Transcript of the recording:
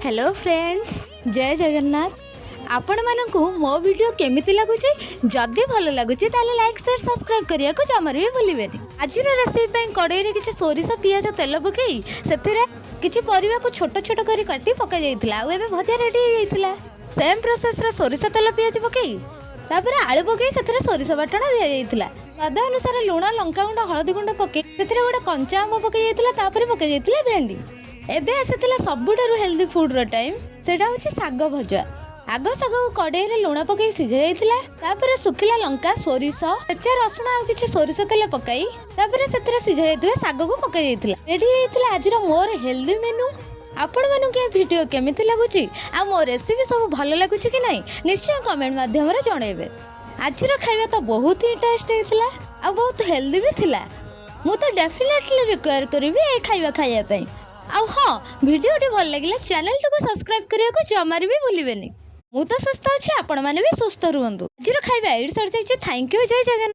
Hello friends, जय जगन्नाथ। आपण मानकु मो वीडियो केमिति लागुची? जदि भल लागुची ताले लाइक शेयर सब्सक्राइब करिया को जमार भी भूलिबेनी। आज रेसिपी पे कड़ाई रे किछि सोरिष पियाज तेल पकई सेतिरे किछि परिवा को छोट छोट करी काटी पका जाइतिला आ एबे भजा रेडी हो जाइतिला। सेम प्रोसेस रे सोरिष तेल पियाज पकई तापर आलू पकई सेतिरे सोरिष बाटणा दिया जाइतिला। स्वाद अनुसार लूण लंका गुंड हळदी गुंड पकई सेतिरे गोटे कंचा आम पकई जाइतिला तापर पकई जाइतिला भेंडी। एबे आसीतिला सबुठारु हेल्दी फूड रो टाइम, सेटा होछि साग भजा। आग साग को कड़ाई रे लूण पकई सिझा जाइतिला तापर सुखिला लंका सोरिष कच्चा रसुण आ किछि सोरिष तेल पकई तापर सेतिरे सिझा जाइतबे साग को पकई जाइतिला। रेडी होइतिला आज रो मोर हेल्दी मेनू। आपण मानु के वीडियो केमिति लागुची आ मो रेसिपी सब भलो लागुची कि नहीं निश्चय कमेंट माध्यम रे जणेबे। आज रो खाଇବା तो बहुत ही टेस्ट हेतिला आ बहुत हेल्दी भी थिला। मु तो डेफिनेटली रिक्वायर करबी ए खाଇବା खाया पई। आ हाँ, वीडियो भल लगे चैनल को सब्सक्राइब करिया को जमार भी भूलिबेनी। मु तो सुस्थ अच्छे, आपण माने भी सुस्थ रुहंतु। आज खाଇବା एड सर जाइए। थैंक यू, जय जगन्नाथ।